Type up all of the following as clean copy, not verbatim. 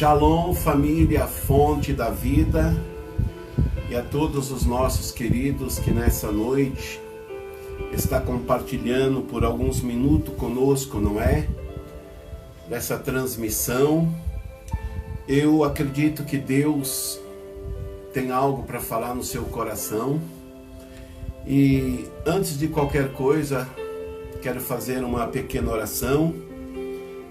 Shalom, família, fonte da vida, e a todos os nossos queridos que nessa noite está compartilhando por alguns minutos conosco, não é? Dessa transmissão. Eu acredito que Deus tem algo para falar no seu coração. E antes de qualquer coisa, quero fazer uma pequena oração.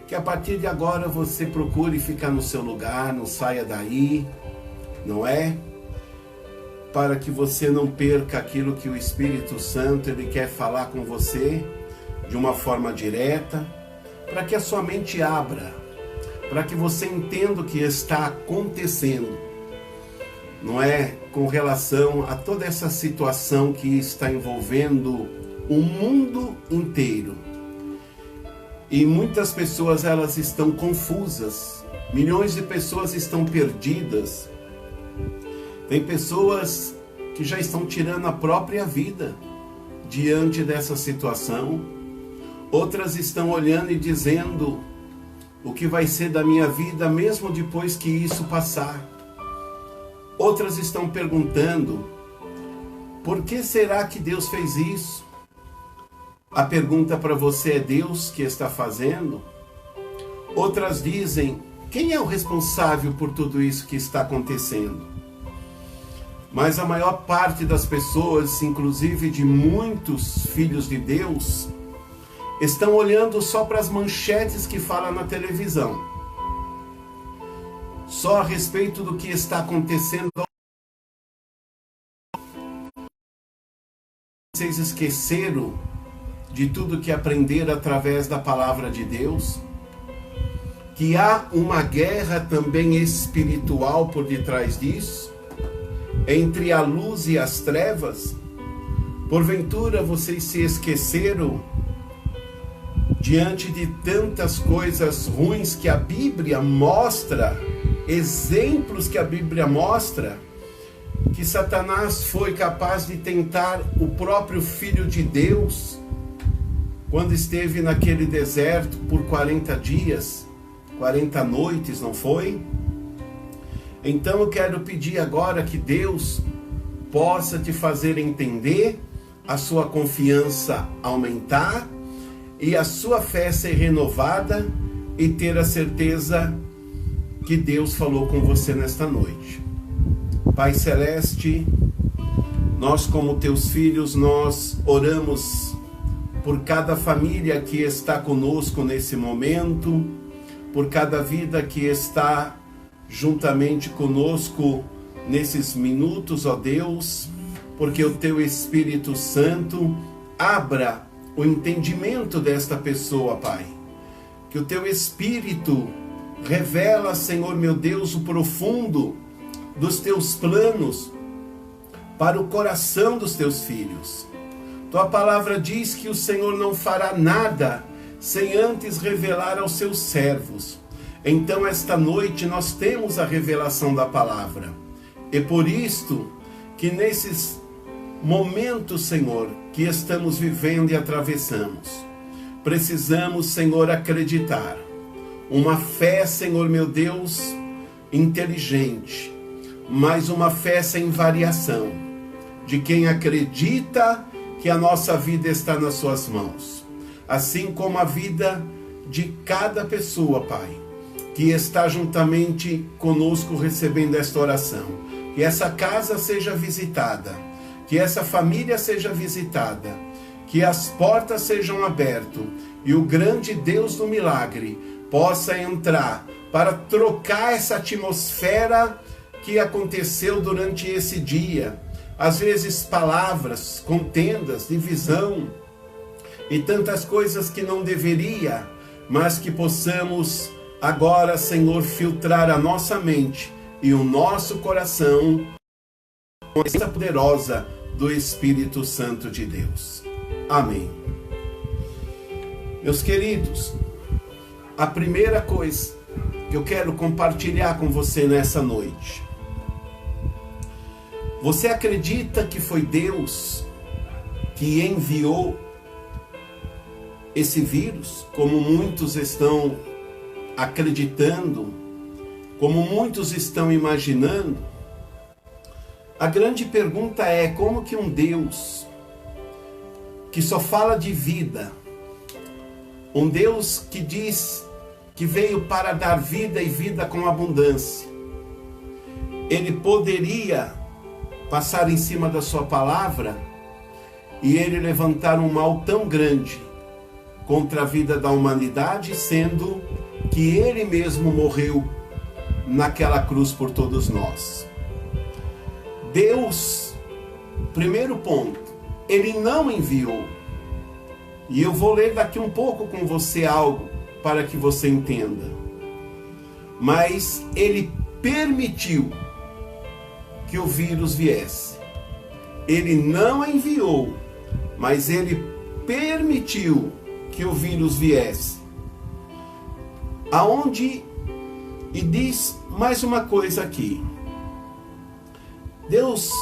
Que a partir de agora você procure ficar no seu lugar, não saia daí, não é? Para que você não perca aquilo que o Espírito Santo ele quer falar com você de uma forma direta, para que a sua mente abra, para que você entenda o que está acontecendo, não é? Com relação a toda essa situação que está envolvendo o mundo inteiro. E muitas pessoas elas estão confusas, milhões de pessoas estão perdidas. Tem pessoas que já estão tirando a própria vida diante dessa situação. Outras estão olhando e dizendo o que vai ser da minha vida mesmo depois que isso passar. Outras estão perguntando, por que será que Deus fez isso? A pergunta para você é Deus que está fazendo? Outras dizem, quem é o responsável por tudo isso que está acontecendo? Mas a maior parte das pessoas, inclusive de muitos filhos de Deus, estão olhando só para as manchetes que falam na televisão. Só a respeito do que está acontecendo. Vocês esqueceram de tudo que aprenderam através da palavra de Deus, que há uma guerra também espiritual por detrás disso, entre a luz e as trevas. Porventura vocês se esqueceram, diante de tantas coisas ruins que a Bíblia mostra, exemplos que a Bíblia mostra, que Satanás foi capaz de tentar o próprio Filho de Deus, quando esteve naquele deserto por 40 dias, 40 noites, não foi? Então eu quero pedir agora que Deus possa te fazer entender, a sua confiança aumentar e a sua fé ser renovada e ter a certeza que Deus falou com você nesta noite. Pai Celeste, nós como teus filhos, nós oramos por cada família que está conosco nesse momento, por cada vida que está juntamente conosco nesses minutos, ó Deus, porque o teu Espírito Santo abra o entendimento desta pessoa, Pai. Que o teu Espírito revela, Senhor meu Deus, o profundo dos teus planos para o coração dos teus filhos. Tua palavra diz que o Senhor não fará nada sem antes revelar aos seus servos. Então esta noite nós temos a revelação da palavra. E por isto que nesses momentos, Senhor, que estamos vivendo e atravessamos, precisamos, Senhor, acreditar. Uma fé, Senhor meu Deus, inteligente, mas uma fé sem variação, de quem acredita que a nossa vida está nas suas mãos, assim como a vida de cada pessoa, Pai, que está juntamente conosco recebendo esta oração. Que essa casa seja visitada, que essa família seja visitada, que as portas sejam abertas e o grande Deus do milagre possa entrar para trocar essa atmosfera que aconteceu durante esse dia. Às vezes palavras, contendas, divisão e tantas coisas que não deveria, mas que possamos agora, Senhor, filtrar a nossa mente e o nosso coração com a presença poderosa do Espírito Santo de Deus. Amém. Meus queridos, a primeira coisa que eu quero compartilhar com você nessa noite. Você acredita que foi Deus que enviou esse vírus, como muitos estão acreditando, como muitos estão imaginando, a grande pergunta é como que um Deus que só fala de vida, um Deus que diz que veio para dar vida e vida com abundância, ele poderia passar em cima da sua palavra e ele levantar um mal tão grande contra a vida da humanidade, sendo que ele mesmo morreu naquela cruz por todos nós. Deus, primeiro ponto, ele não enviou. E eu vou ler daqui um pouco com você algo para que você entenda. Mas ele permitiu que o vírus viesse. Ele não enviou, mas ele permitiu que o vírus viesse. Aonde, e diz mais uma coisa aqui. Deus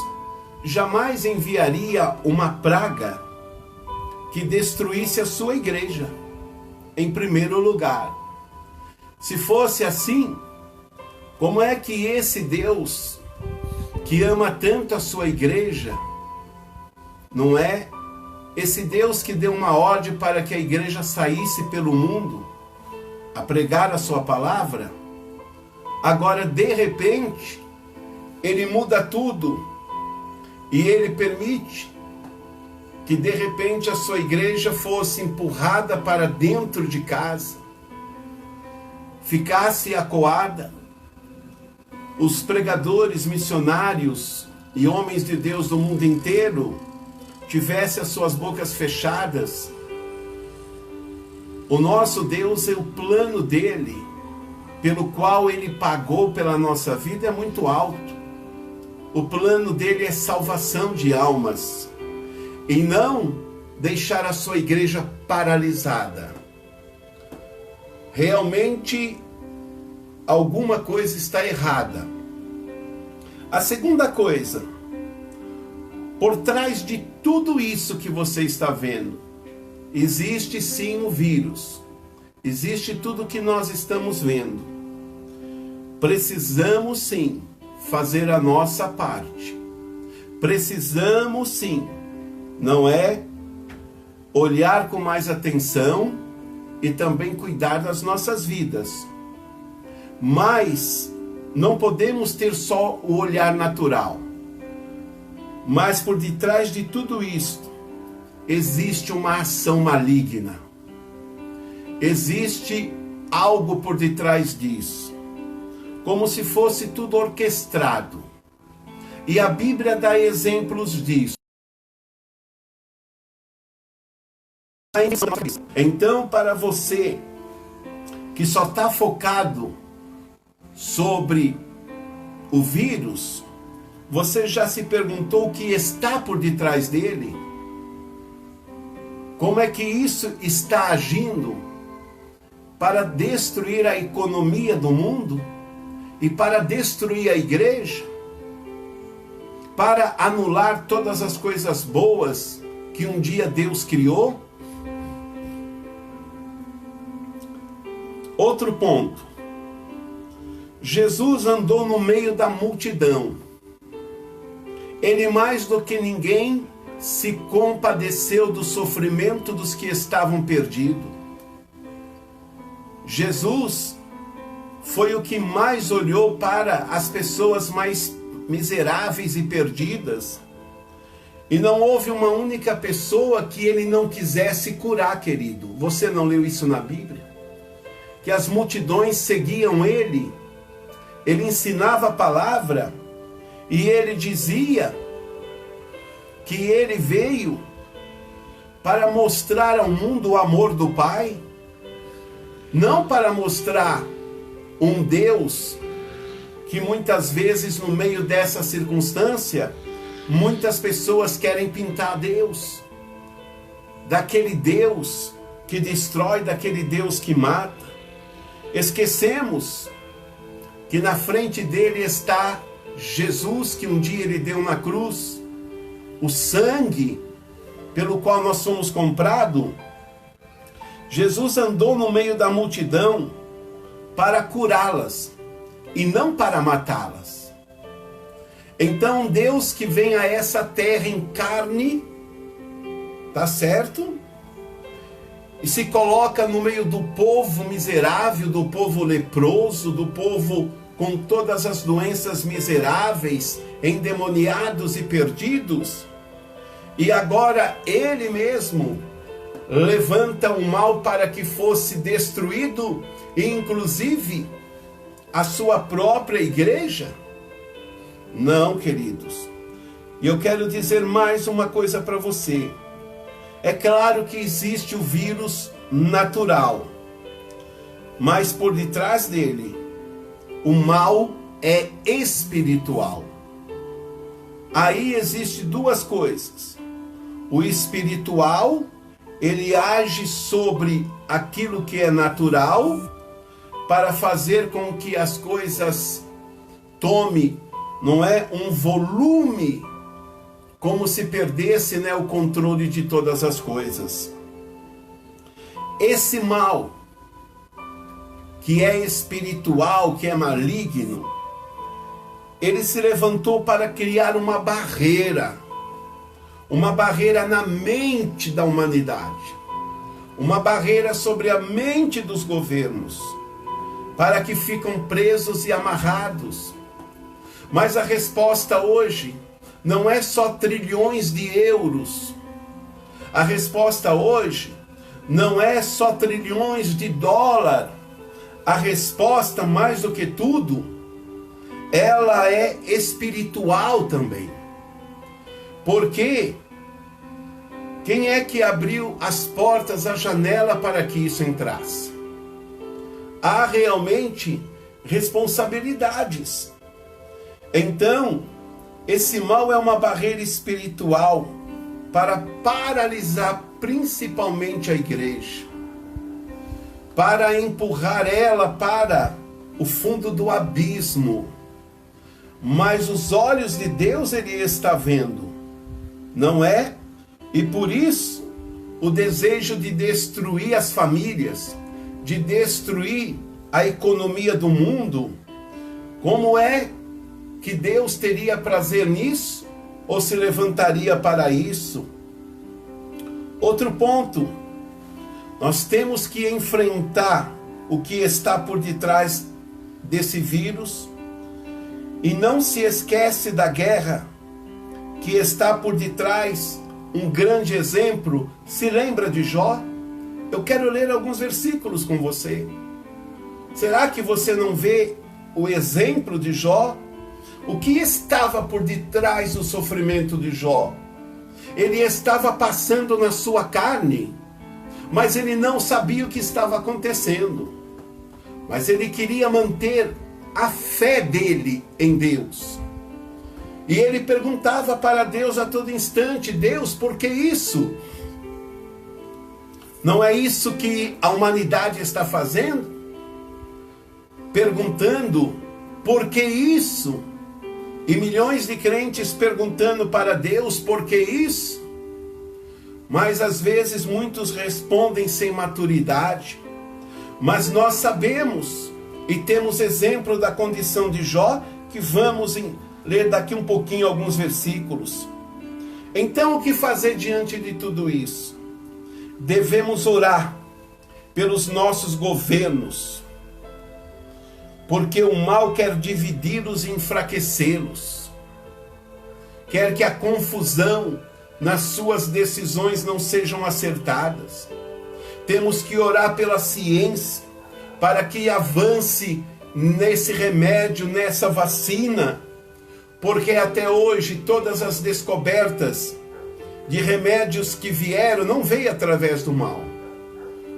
jamais enviaria uma praga que destruísse a sua igreja, em primeiro lugar. Se fosse assim, como é que esse Deus, que ama tanto a sua igreja, não é? Esse Deus que deu uma ordem para que a igreja saísse pelo mundo a pregar a sua palavra, agora de repente, ele muda tudo e ele permite que de repente a sua igreja fosse empurrada para dentro de casa, ficasse acuada, os pregadores, missionários e homens de Deus do mundo inteiro tivessem as suas bocas fechadas. O nosso Deus, é o plano dele, pelo qual ele pagou pela nossa vida, é muito alto. O plano dele é salvação de almas e não deixar a sua igreja paralisada. Realmente alguma coisa está errada. A segunda coisa, por trás de tudo isso que você está vendo, existe sim o vírus, existe tudo que nós estamos vendo. Precisamos sim fazer a nossa parte. Precisamos sim, não é? Olhar com mais atenção e também cuidar das nossas vidas. Mas não podemos ter só o olhar natural. Mas por detrás de tudo isto, existe uma ação maligna. Existe algo por detrás disso. Como se fosse tudo orquestrado. E a Bíblia dá exemplos disso. Então, para você que só está focado sobre o vírus, você já se perguntou o que está por detrás dele? Como é que isso está agindo para destruir a economia do mundo e para destruir a igreja? Para anular todas as coisas boas que um dia Deus criou? Outro ponto. Jesus andou no meio da multidão. Ele mais do que ninguém se compadeceu do sofrimento dos que estavam perdidos. Jesus foi o que mais olhou para as pessoas mais miseráveis e perdidas. E não houve uma única pessoa que ele não quisesse curar, querido. Você não leu isso na Bíblia? Que as multidões seguiam ele. Ele ensinava a palavra e ele dizia que ele veio para mostrar ao mundo o amor do Pai, não para mostrar um Deus que muitas vezes no meio dessa circunstância, muitas pessoas querem pintar Deus, daquele Deus que destrói, daquele Deus que mata. Esquecemos que na frente dele está Jesus, que um dia ele deu na cruz, o sangue pelo qual nós somos comprados. Jesus andou no meio da multidão para curá-las. e não para matá-las. Então Deus que vem a essa terra em carne, tá certo? E se coloca no meio do povo miserável, do povo leproso, do povo com todas as doenças miseráveis, endemoniados e perdidos. E agora ele mesmo levanta o mal para que fosse destruído, e inclusive a sua própria igreja? Não, queridos. E eu quero dizer mais uma coisa para você. É claro que existe o vírus natural, mas por detrás dele, o mal é espiritual. Aí existe duas coisas. O espiritual, ele age sobre aquilo que é natural, para fazer com que as coisas tome, não é, um volume, como se perdesse, né, o controle de todas as coisas. Esse mal, que é espiritual, que é maligno, ele se levantou para criar uma barreira na mente da humanidade, uma barreira sobre a mente dos governos, para que ficam presos e amarrados. Mas a resposta hoje não é só trilhões de euros. A resposta hoje não é só trilhões de dólar. A resposta, mais do que tudo, ela é espiritual também. Porque quem é que abriu as portas, a janela para que isso entrasse? Há realmente responsabilidades. Então, esse mal é uma barreira espiritual para paralisar principalmente a igreja, para empurrar ela para o fundo do abismo. Mas os olhos de Deus ele está vendo, não é? E por isso, o desejo de destruir as famílias, de destruir a economia do mundo, como é que Deus teria prazer nisso? Ou se levantaria para isso? Outro ponto, nós temos que enfrentar o que está por detrás desse vírus, e não se esquece da guerra que está por detrás. Um grande exemplo, se lembra de Jó? Eu quero ler alguns versículos com você. Será que você não vê o exemplo de Jó? O que estava por detrás do sofrimento de Jó? Ele estava passando na sua carne, mas ele não sabia o que estava acontecendo. Mas ele queria manter a fé dele em Deus. E ele perguntava para Deus a todo instante: Deus, por que isso? Não é isso que a humanidade está fazendo? Perguntando, por que isso? E milhões de crentes perguntando para Deus, por que isso? Mas às vezes muitos respondem sem maturidade. Mas nós sabemos e temos exemplo da condição de Jó, que vamos ler daqui um pouquinho alguns versículos. Então, o que fazer diante de tudo isso? Devemos orar pelos nossos governos, porque o mal quer dividi-los e enfraquecê-los, quer que a confusão nas suas decisões não sejam acertadas. Temos que orar pela ciência, para que avance nesse remédio, nessa vacina, porque até hoje todas as descobertas de remédios que vieram não veio através do mal.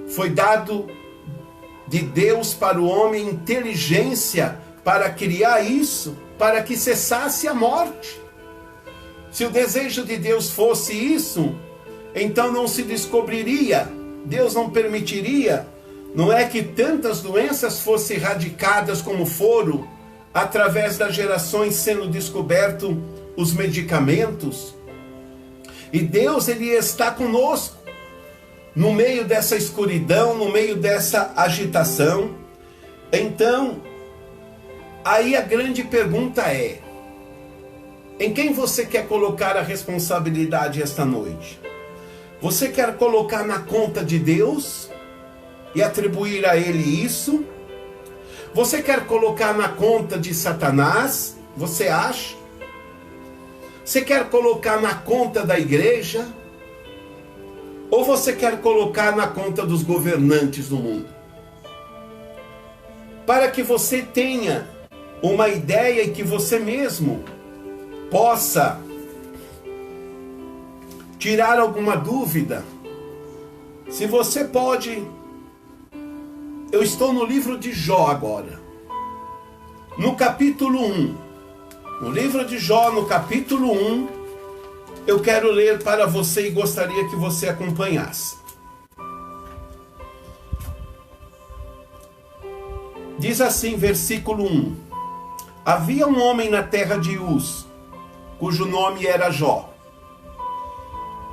Foi dado de Deus para o homem inteligência para criar isso, para que cessasse a morte. Se o desejo de Deus fosse isso, então não se descobriria, Deus não permitiria, não é que tantas doenças fossem erradicadas como foram, através das gerações sendo descoberto os medicamentos. E Deus, ele está conosco, no meio dessa escuridão, no meio dessa agitação. Então, Aí a grande pergunta é: em quem você quer colocar a responsabilidade esta noite? Você quer colocar na conta de Deus e atribuir a Ele isso? Você quer colocar na conta de Satanás? Você acha? Você quer colocar na conta da igreja? Ou você quer colocar na conta dos governantes do mundo? Para que você tenha uma ideia e que você mesmo possa tirar alguma dúvida. Se você pode... Eu estou no livro de Jó agora. No capítulo 1. No livro de Jó, no capítulo 1, eu quero ler para você e gostaria que você acompanhasse. Diz assim, versículo 1. Havia um homem na terra de Uz, cujo nome era Jó.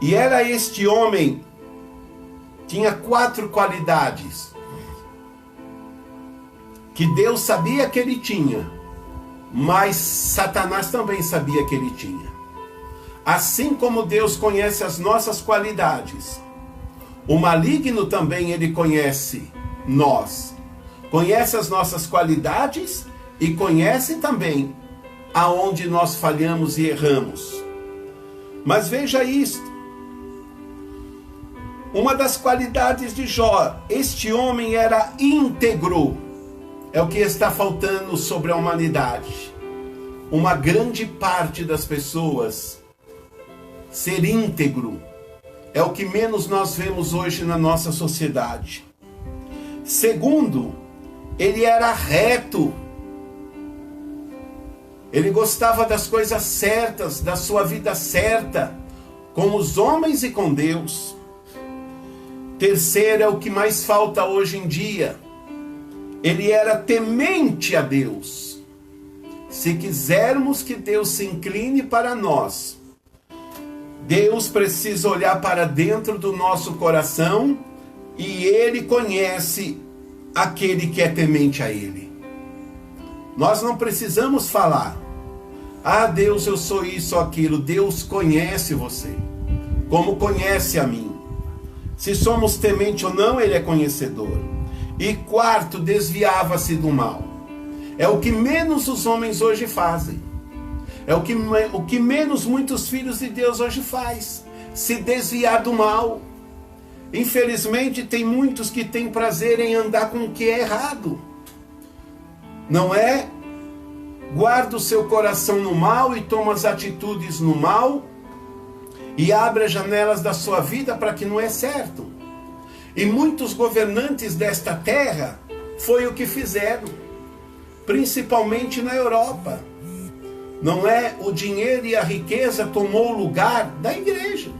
E era este homem, tinha 4 qualidades, que Deus sabia que ele tinha, mas Satanás também sabia que ele tinha. Assim como Deus conhece as nossas qualidades, o maligno também ele conhece nós. Conhece as nossas qualidades e conhece também aonde nós falhamos e erramos. Mas veja isto. Uma das qualidades de Jó, este homem era íntegro. É o que está faltando sobre a humanidade. Uma grande parte das pessoas ser íntegro é o que menos nós vemos hoje na nossa sociedade. Segundo, ele era reto. Ele gostava das coisas certas, da sua vida certa, com os homens e com Deus. Terceiro, é o que mais falta hoje em dia. Ele era temente a Deus. Se quisermos que Deus se incline para nós, Deus precisa olhar para dentro do nosso coração e Ele conhece aquele que é temente a Ele. Nós não precisamos falar: ah, Deus, eu sou isso ou aquilo. Deus conhece você, como conhece a mim. Se somos temente ou não, Ele é conhecedor. E quarto, desviava-se do mal. É o que menos os homens hoje fazem. É o que menos muitos filhos de Deus hoje faz. Se desviar do mal. Infelizmente, tem muitos que têm prazer em andar com o que é errado. Não é? Guarda o seu coração no mal e toma as atitudes no mal. E abre as janelas da sua vida para que não é certo. E muitos governantes desta terra foi o que fizeram, principalmente na Europa. Não é? O dinheiro e a riqueza tomou o lugar da igreja.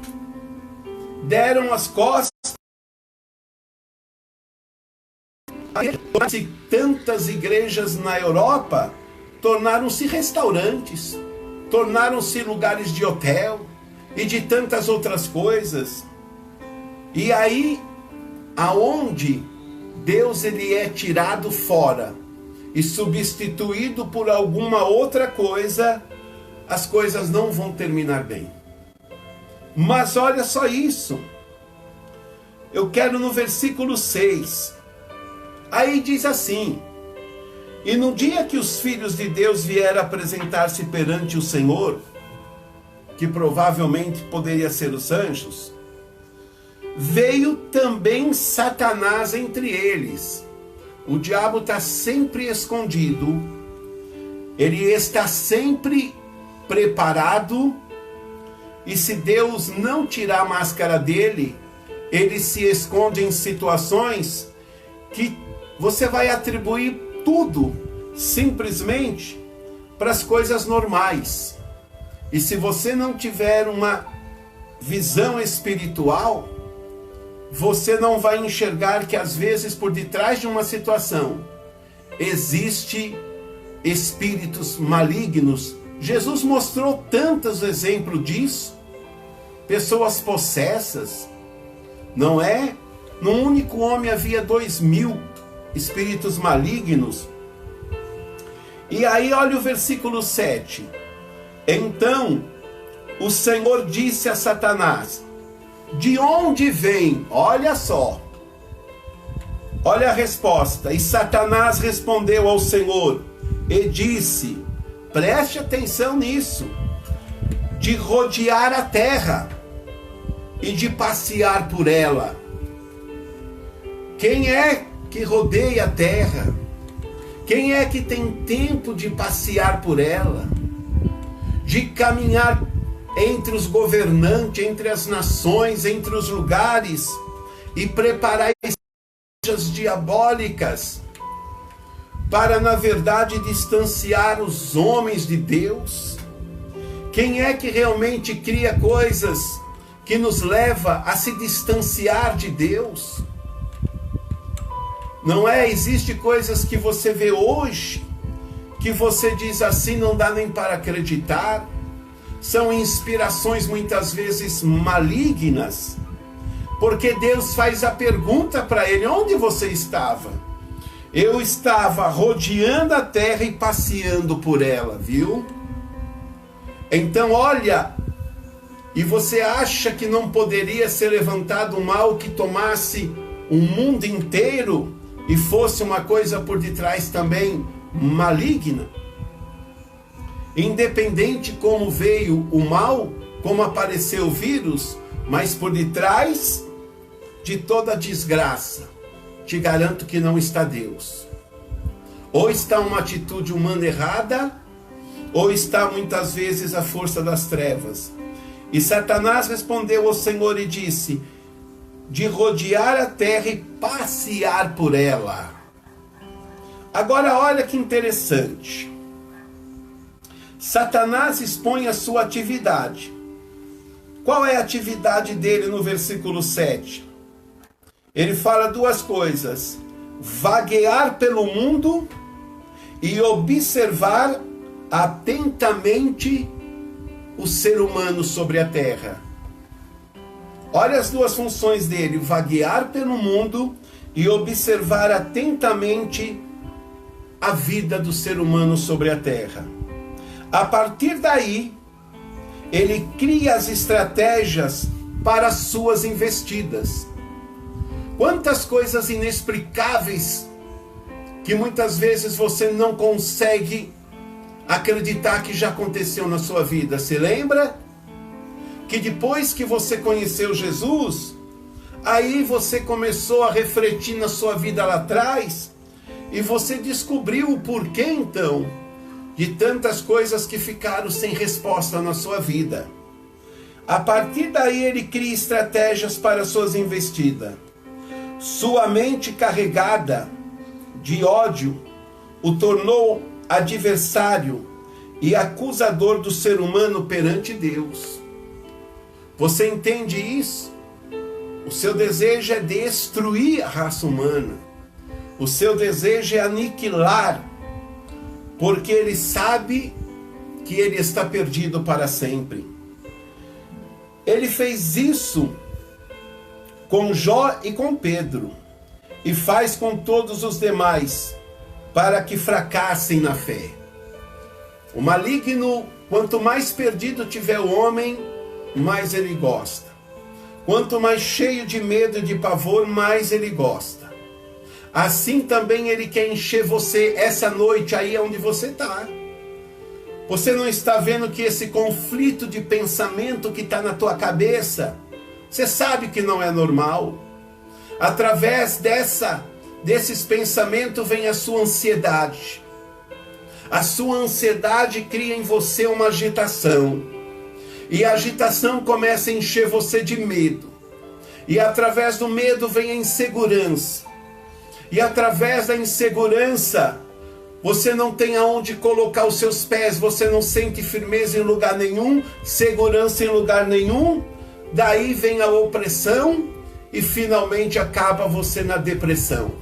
Deram as costas. Tantas igrejas na Europa tornaram-se restaurantes, tornaram-se lugares de hotel e de tantas outras coisas. E aí, aonde Deus ele é tirado fora e substituído por alguma outra coisa, as coisas não vão terminar bem. Mas olha só isso. Eu quero no versículo 6. Aí diz assim: e no dia que os filhos de Deus vieram apresentar-se perante o Senhor, que provavelmente poderia ser os anjos, veio também Satanás entre eles. O diabo está sempre escondido, ele está sempre preparado, e se Deus não tirar a máscara dele, ele se esconde em situações que você vai atribuir tudo simplesmente para as coisas normais. E se você não tiver uma visão espiritual, você não vai enxergar que às vezes por detrás de uma situação existe espíritos malignos. Jesus mostrou tantos exemplos disso. Pessoas possessas, não é? Num único homem havia 2000 espíritos malignos. E aí olha o versículo 7. Então o Senhor disse a Satanás: de onde vem? Olha só. Olha a resposta. E Satanás respondeu ao Senhor e disse, preste atenção nisso, de rodear a terra e de passear por ela. Quem é que rodeia a terra? Quem é que tem tempo de passear por ela? De caminhar entre os governantes, entre as nações, entre os lugares e preparar estratégias diabólicas para, na verdade, distanciar os homens de Deus? Quem é que realmente cria coisas que nos leva a se distanciar de Deus? Não é? Existem coisas que você vê hoje, que você diz assim, não dá nem para acreditar. São inspirações muitas vezes malignas, porque Deus faz a pergunta para ele, onde você estava? Eu estava rodeando a terra e passeando por ela, viu? Então olha, e você acha que não poderia ser levantado um mal que tomasse o mundo inteiro e fosse uma coisa por detrás também maligna? Independente como veio o mal, como apareceu o vírus, mas por detrás de toda desgraça, te garanto que não está Deus. Ou está uma atitude humana errada, ou está muitas vezes a força das trevas. E Satanás respondeu ao Senhor e disse, de rodear a terra e passear por ela. Agora olha que interessante. Satanás expõe a sua atividade. Qual é a atividade dele no versículo 7? Ele fala duas coisas: vaguear pelo mundo e observar atentamente o ser humano sobre a terra. Olha as duas funções dele: vaguear pelo mundo e observar atentamente a vida do ser humano sobre a terra. A partir daí, ele cria as estratégias para as suas investidas. Quantas coisas inexplicáveis que muitas vezes você não consegue acreditar que já aconteceu na sua vida. Se lembra que depois que você conheceu Jesus, aí você começou a refletir na sua vida lá atrás e você descobriu o porquê então de tantas coisas que ficaram sem resposta na sua vida. A partir daí ele cria estratégias para suas investidas. Sua mente carregada de ódio o tornou adversário e acusador do ser humano perante Deus. Você entende isso? O seu desejo é destruir a raça humana. O seu desejo é aniquilar, porque ele sabe que ele está perdido para sempre. Ele fez isso com Jó e com Pedro, e faz com todos os demais, para que fracassem na fé. O maligno, quanto mais perdido tiver o homem, mais ele gosta. Quanto mais cheio de medo e de pavor, mais ele gosta. Assim também ele quer encher você essa noite aí onde você está. Você não está vendo que esse conflito de pensamento que está na tua cabeça, você sabe que não é normal. Através desses pensamentos vem a sua ansiedade. A sua ansiedade cria em você uma agitação. E a agitação começa a encher você de medo. E através do medo vem a insegurança. E através da insegurança, você não tem aonde colocar os seus pés, você não sente firmeza em lugar nenhum, segurança em lugar nenhum. Daí vem a opressão e finalmente acaba você na depressão.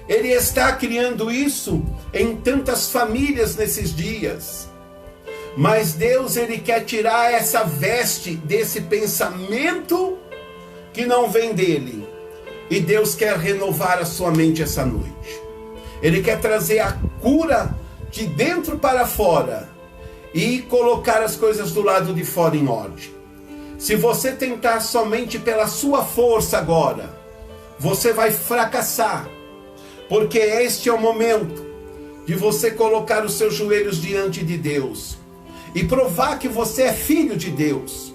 Ele está criando isso em tantas famílias nesses dias. Mas Deus, ele quer tirar essa veste desse pensamento que não vem dele. E Deus quer renovar a sua mente essa noite. Ele quer trazer a cura de dentro para fora e colocar as coisas do lado de fora em ordem. Se você tentar somente pela sua força agora, você vai fracassar, porque este é o momento de você colocar os seus joelhos diante de Deus e provar que você é filho de Deus,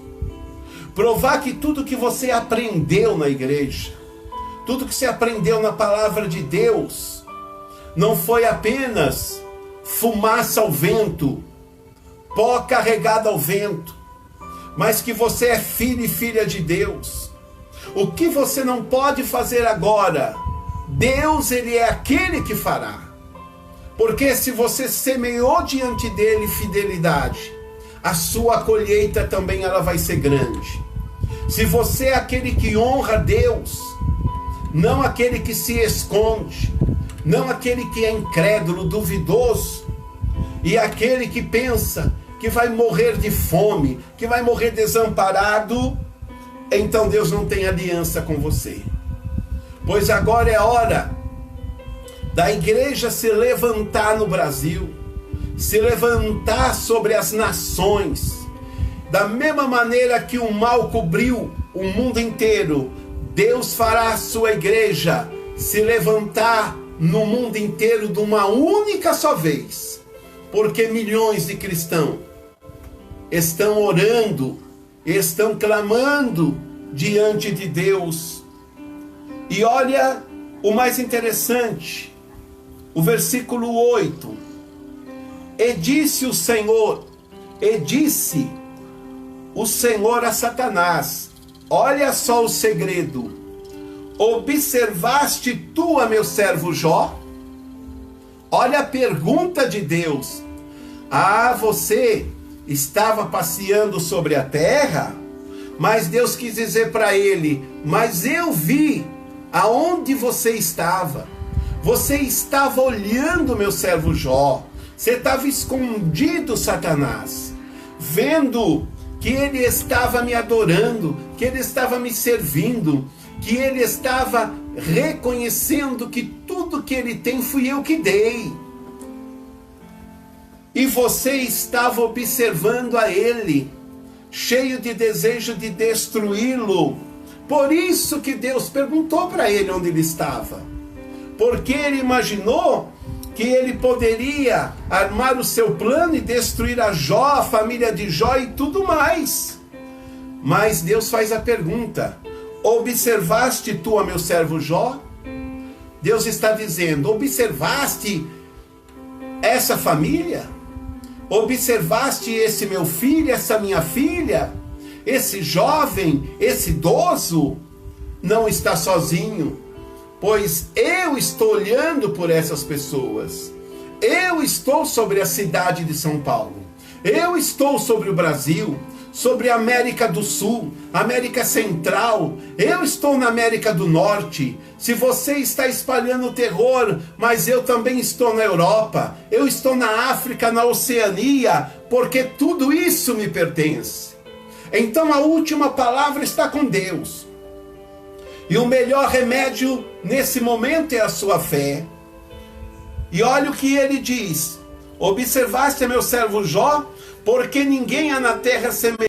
provar que tudo que você aprendeu na igreja, tudo que você aprendeu na palavra de Deus, não foi apenas fumaça ao vento, pó carregado ao vento, mas que você é filho e filha de Deus. O que você não pode fazer agora, Deus, Ele é aquele que fará. Porque se você semeou diante dele fidelidade, a sua colheita também ela vai ser grande. Se você é aquele que honra Deus, não aquele que se esconde, não aquele que é incrédulo, duvidoso, e aquele que pensa que vai morrer de fome, que vai morrer desamparado, então Deus não tem aliança com você. Pois agora é hora da igreja se levantar no Brasil, se levantar sobre as nações, da mesma maneira que o mal cobriu o mundo inteiro, Deus fará a sua igreja se levantar no mundo inteiro de uma única só vez, porque milhões de cristãos estão orando, estão clamando diante de Deus. E olha o mais interessante, o versículo 8, e disse o Senhor a Satanás, olha só o segredo, observaste tu a meu servo Jó? Olha a pergunta de Deus, você estava passeando sobre a terra, mas Deus quis dizer para ele, mas eu vi aonde você estava olhando meu servo Jó, você estava escondido, Satanás, vendo que ele estava me adorando, que ele estava me servindo, que ele estava reconhecendo que tudo que ele tem fui eu que dei. E você estava observando a ele, cheio de desejo de destruí-lo. Por isso que Deus perguntou para ele onde ele estava. Porque ele imaginou que ele poderia armar o seu plano e destruir a Jó, a família de Jó e tudo mais. Mas Deus faz a pergunta, observaste tu a meu servo Jó? Deus está dizendo, observaste essa família? Observaste esse meu filho, essa minha filha? Esse jovem, esse idoso? Não está sozinho, pois eu estou olhando por essas pessoas. Eu estou sobre a cidade de São Paulo. Eu estou sobre o Brasil, sobre a América do Sul, América Central. Eu estou na América do Norte. Se você está espalhando terror, mas eu também estou na Europa. Eu estou na África, na Oceania, porque tudo isso me pertence. Então a última palavra está com Deus. E o melhor remédio nesse momento é a sua fé. E olha o que ele diz. Observaste meu servo Jó, porque ninguém há na terra semelhante.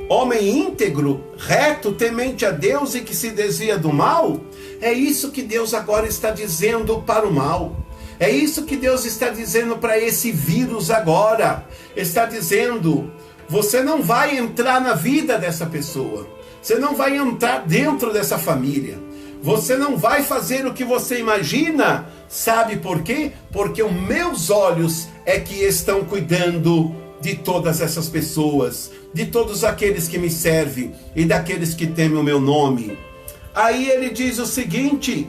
Homem íntegro, reto, temente a Deus e que se desvia do mal. É isso que Deus agora está dizendo para o mal. É isso que Deus está dizendo para esse vírus agora. Está dizendo, você não vai entrar na vida dessa pessoa. Você não vai entrar dentro dessa família. Você não vai fazer o que você imagina. Sabe por quê? Porque os meus olhos é que estão cuidando de todas essas pessoas, de todos aqueles que me servem e daqueles que temem o meu nome. Aí ele diz o seguinte,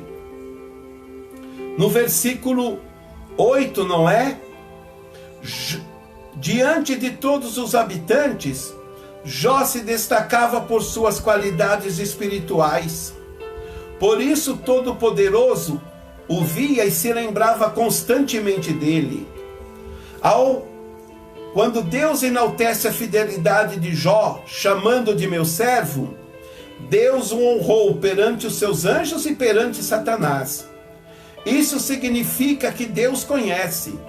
no versículo 8, não é? Diante de todos os habitantes, Jó se destacava por suas qualidades espirituais. Por isso Todo-Poderoso o via e se lembrava constantemente dele. Quando Deus enaltece a fidelidade de Jó, chamando de meu servo, Deus o honrou perante os seus anjos e perante Satanás. Isso significa que Deus conhece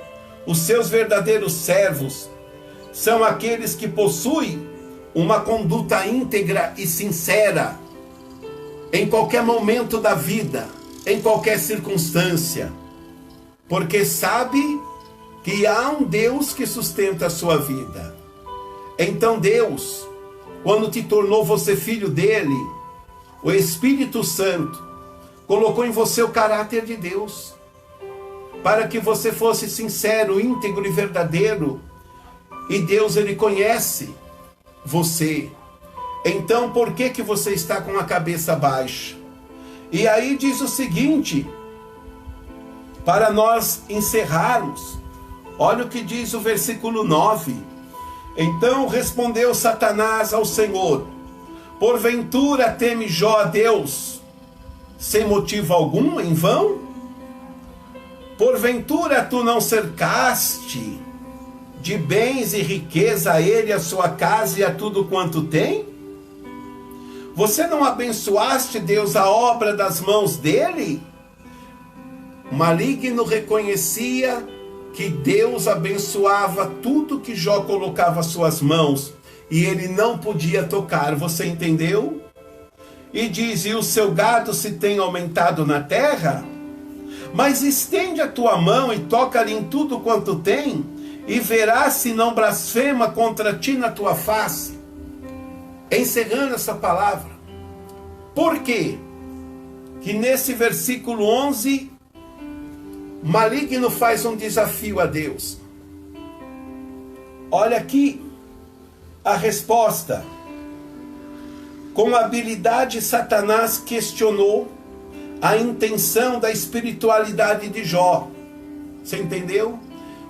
Os seus verdadeiros servos são aqueles que possuem uma conduta íntegra e sincera em qualquer momento da vida, em qualquer circunstância, porque sabe que há um Deus que sustenta a sua vida. Então Deus, quando te tornou você filho dele, o Espírito Santo colocou em você o caráter de Deus, para que você fosse sincero, íntegro e verdadeiro. E Deus, ele conhece você. Então por que você está com a cabeça baixa? E aí diz o seguinte, para nós encerrarmos, olha o que diz o versículo 9. Então respondeu Satanás ao Senhor: porventura teme Jó a Deus sem motivo algum, em vão? Porventura tu não cercaste de bens e riqueza a ele, a sua casa e a tudo quanto tem? Você não abençoaste, Deus, a obra das mãos dele? O maligno reconhecia que Deus abençoava tudo que Jó colocava às suas mãos, e ele não podia tocar, você entendeu? E diz: e o seu gado se tem aumentado na terra? Mas estende a tua mão e toca-lhe em tudo quanto tem, e verás se não blasfema contra ti na tua face. Encerrando essa palavra, por quê? Que nesse versículo 11, maligno faz um desafio a Deus. Olha aqui a resposta. Com habilidade, Satanás questionou a intenção da espiritualidade de Jó. Você entendeu?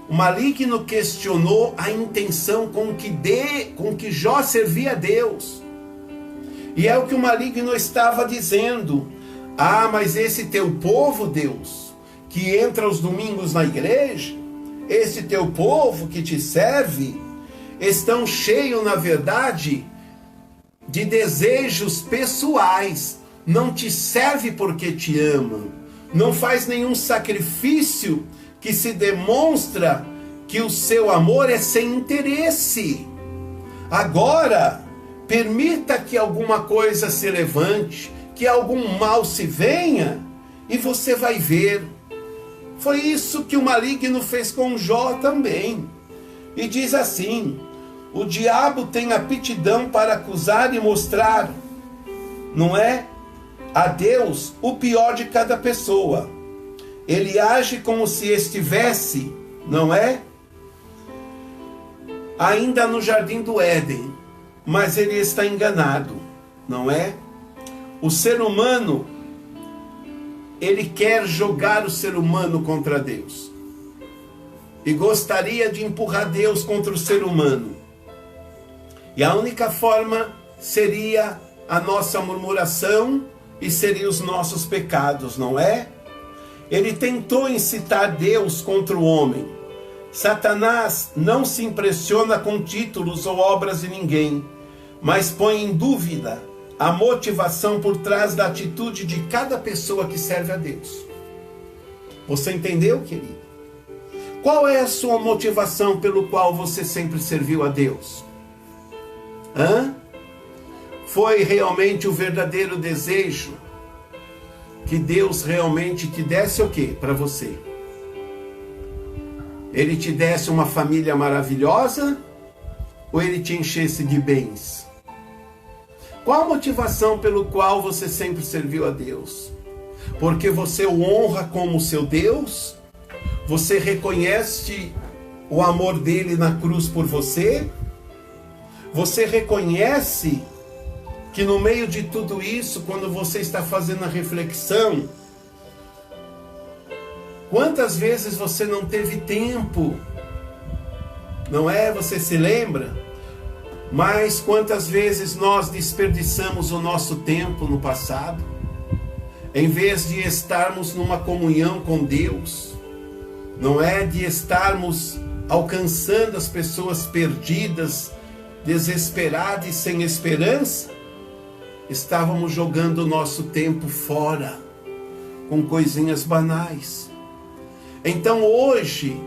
O maligno questionou a intenção com que Jó servia a Deus. E é o que o maligno estava dizendo. Ah, mas esse teu povo, Deus, que entra aos domingos na igreja, esse teu povo que te serve, estão cheios, na verdade, de desejos pessoais. Não te serve porque te amam. Não faz nenhum sacrifício que se demonstra que o seu amor é sem interesse. Agora, permita que alguma coisa se levante, que algum mal se venha, e você vai ver. Foi isso que o maligno fez com Jó também. E diz assim: o diabo tem aptidão para acusar e mostrar, não é, a Deus o pior de cada pessoa. Ele age como se estivesse, não é, ainda no jardim do Éden, mas ele está enganado, não é? O ser humano, ele quer jogar o ser humano contra Deus, e gostaria de empurrar Deus contra o ser humano. E a única forma seria a nossa murmuração e seriam os nossos pecados, não é? Ele tentou incitar Deus contra o homem. Satanás não se impressiona com títulos ou obras de ninguém, mas põe em dúvida a motivação por trás da atitude de cada pessoa que serve a Deus. Você entendeu, querido? Qual é a sua motivação pelo qual você sempre serviu a Deus? Foi realmente o verdadeiro desejo que Deus realmente te desse o quê para você? Ele te desse uma família maravilhosa ou ele te enchesse de bens? Qual a motivação pelo qual você sempre serviu a Deus? Porque você o honra como seu Deus? Você reconhece o amor dele na cruz por você? Você reconhece que no meio de tudo isso, quando você está fazendo a reflexão, quantas vezes você não teve tempo, não é? Você se lembra? Mas quantas vezes nós desperdiçamos o nosso tempo no passado, em vez de estarmos numa comunhão com Deus, não é? De estarmos alcançando as pessoas perdidas, desesperadas e sem esperança, estávamos jogando o nosso tempo fora, com coisinhas banais. Então hoje,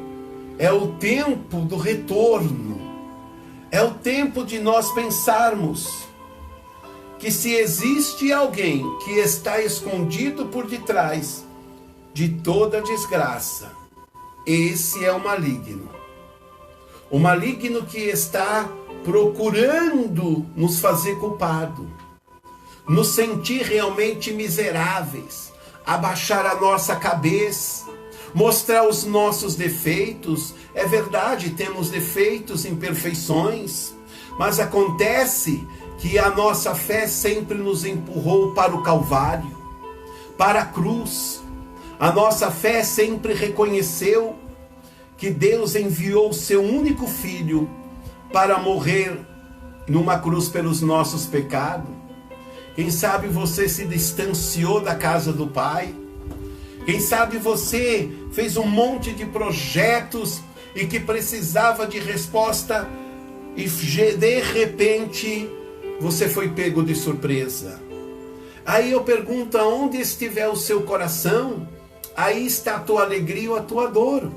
é o tempo do retorno. É o tempo de nós pensarmos que se existe alguém que está escondido por detrás de toda desgraça, esse é o maligno. O maligno que está procurando nos fazer culpado, nos sentir realmente miseráveis, abaixar a nossa cabeça, mostrar os nossos defeitos. É verdade, temos defeitos, imperfeições, mas acontece que a nossa fé sempre nos empurrou para o Calvário, para a cruz. A nossa fé sempre reconheceu que Deus enviou o seu único Filho para morrer numa cruz pelos nossos pecados. Quem sabe você se distanciou da casa do Pai? Quem sabe você fez um monte de projetos e que precisava de resposta e de repente você foi pego de surpresa. Aí eu pergunto, aonde estiver o seu coração, aí está a tua alegria ou a tua dor.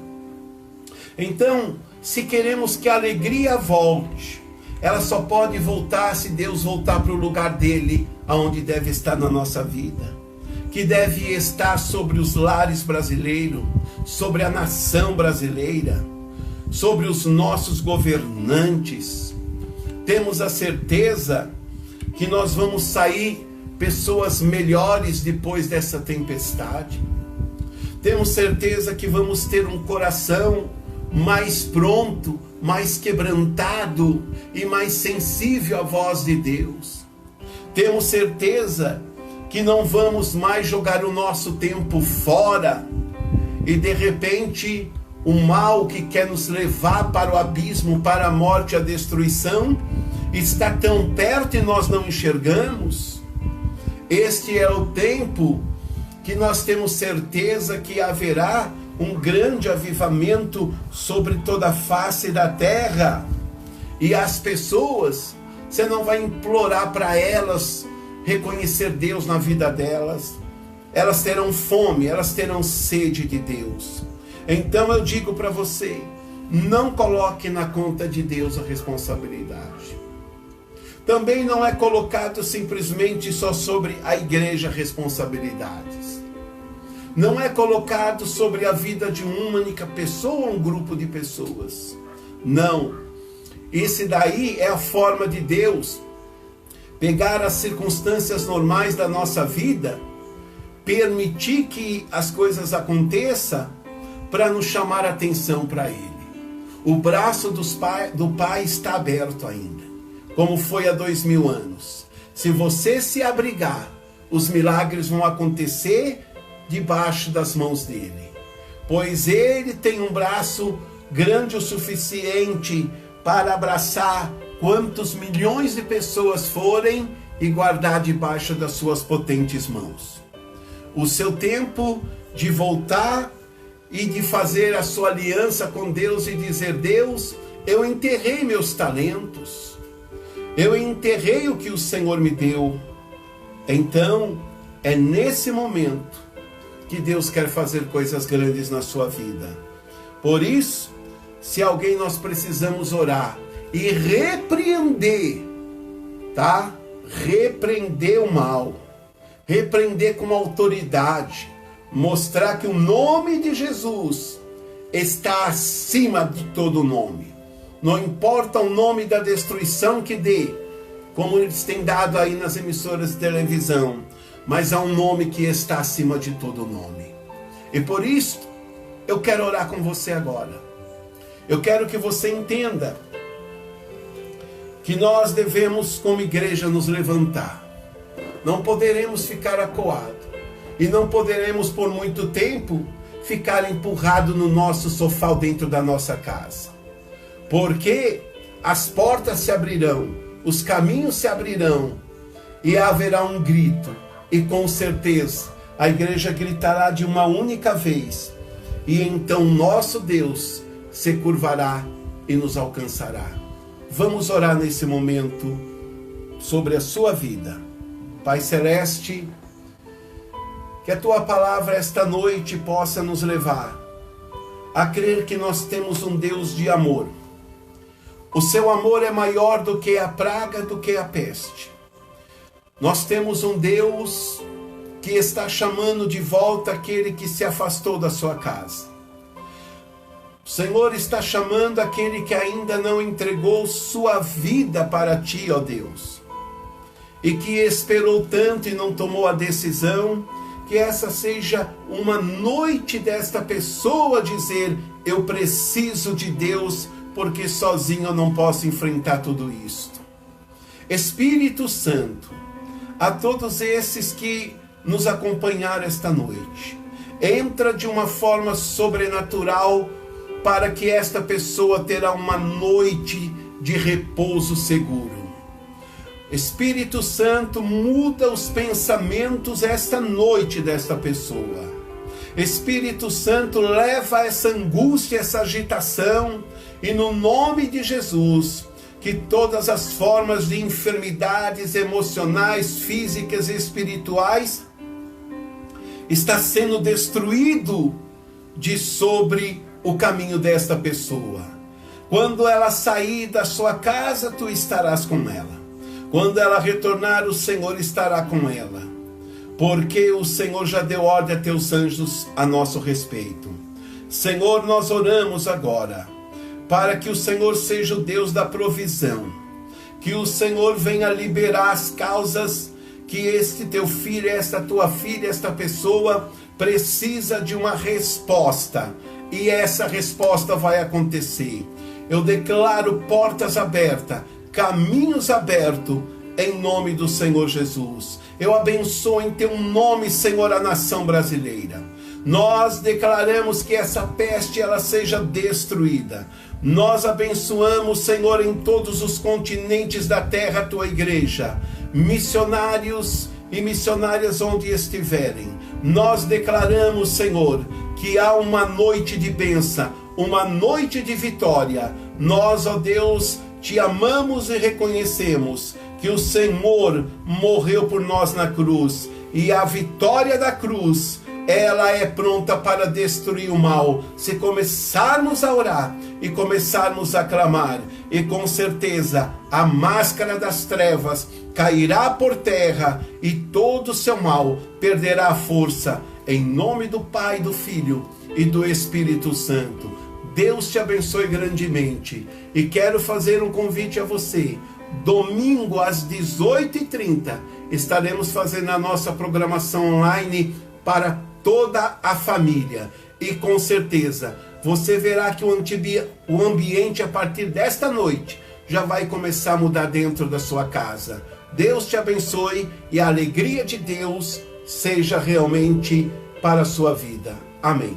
Então, se queremos que a alegria volte, ela só pode voltar se Deus voltar para o lugar dele, aonde deve estar na nossa vida, que deve estar sobre os lares brasileiros, sobre a nação brasileira, sobre os nossos governantes. Temos a certeza que nós vamos sair pessoas melhores depois dessa tempestade. Temos certeza que vamos ter um coração mais pronto, mais quebrantado e mais sensível à voz de Deus. Temos certeza que não vamos mais jogar o nosso tempo fora e de repente o mal que quer nos levar para o abismo, para a morte e a destruição, está tão perto e nós não enxergamos. Este é o tempo que nós temos certeza que haverá um grande avivamento sobre toda a face da terra. E as pessoas, você não vai implorar para elas reconhecer Deus na vida delas. Elas terão fome, elas terão sede de Deus. Então eu digo para você, não coloque na conta de Deus a responsabilidade. Também não é colocado simplesmente só sobre a igreja responsabilidades. Não é colocado sobre a vida de uma única pessoa ou um grupo de pessoas. Não. Esse daí é a forma de Deus pegar as circunstâncias normais da nossa vida, permitir que as coisas aconteçam para nos chamar a atenção para Ele. O braço do Pai está aberto ainda, como foi há 2000 anos. Se você se abrigar, os milagres vão acontecer debaixo das mãos dele, pois ele tem um braço grande o suficiente para abraçar quantos milhões de pessoas forem e guardar debaixo das suas potentes mãos. O seu tempo de voltar e de fazer a sua aliança com Deus e dizer: Deus, eu enterrei meus talentos, eu enterrei o que o Senhor me deu. Então, é nesse momento que Deus quer fazer coisas grandes na sua vida. Por isso, se alguém nós precisamos orar e repreender, tá? Repreender o mal, repreender com autoridade, mostrar que o nome de Jesus está acima de todo nome. Não importa o nome da destruição que dê, como eles têm dado aí nas emissoras de televisão, mas há um nome que está acima de todo nome. E por isso, eu quero orar com você agora. Eu quero que você entenda que nós devemos, como igreja, nos levantar. Não poderemos ficar acuados. E não poderemos, por muito tempo, ficar empurrado no nosso sofá dentro da nossa casa. Porque as portas se abrirão, os caminhos se abrirão e haverá um grito. E com certeza a igreja gritará de uma única vez. E então nosso Deus se curvará e nos alcançará. Vamos orar nesse momento sobre a sua vida. Pai Celeste, que a tua palavra esta noite possa nos levar a crer que nós temos um Deus de amor. O seu amor é maior do que a praga, do que a peste. Nós temos um Deus que está chamando de volta aquele que se afastou da sua casa. O Senhor está chamando aquele que ainda não entregou sua vida para ti, ó Deus. E que esperou tanto e não tomou a decisão, que essa seja uma noite desta pessoa dizer: eu preciso de Deus, porque sozinho eu não posso enfrentar tudo isto. Espírito Santo, a todos esses que nos acompanharam esta noite, entra de uma forma sobrenatural para que esta pessoa terá uma noite de repouso seguro. Espírito Santo, muda os pensamentos esta noite desta pessoa. Espírito Santo, leva essa angústia, essa agitação, e no nome de Jesus, que todas as formas de enfermidades emocionais, físicas e espirituais está sendo destruído de sobre o caminho desta pessoa. Quando ela sair da sua casa, tu estarás com ela. Quando ela retornar, o Senhor estará com ela, porque o Senhor já deu ordem a teus anjos a nosso respeito. Senhor, nós oramos agora, para que o Senhor seja o Deus da provisão, que o Senhor venha liberar as causas que este teu filho, esta tua filha, esta pessoa precisa de uma resposta, e essa resposta vai acontecer. Eu declaro portas abertas, caminhos abertos, em nome do Senhor Jesus. Eu abençoo em teu nome, Senhor, a nação brasileira. Nós declaramos que essa peste ela seja destruída. Nós abençoamos, Senhor, em todos os continentes da terra, a tua igreja, missionários e missionárias onde estiverem. Nós declaramos, Senhor, que há uma noite de bênção, uma noite de vitória. Nós, ó Deus, te amamos e reconhecemos que o Senhor morreu por nós na cruz, e a vitória da cruz, ela é pronta para destruir o mal, se começarmos a orar e começarmos a clamar, e com certeza a máscara das trevas cairá por terra, e todo o seu mal perderá a força, em nome do Pai, do Filho e do Espírito Santo. Deus te abençoe grandemente, e quero fazer um convite a você. Domingo às 18h30 estaremos fazendo a nossa programação online para toda a família, e com certeza você verá que o ambiente a partir desta noite já vai começar a mudar dentro da sua casa. Deus te abençoe, e a alegria de Deus seja realmente para a sua vida. Amém.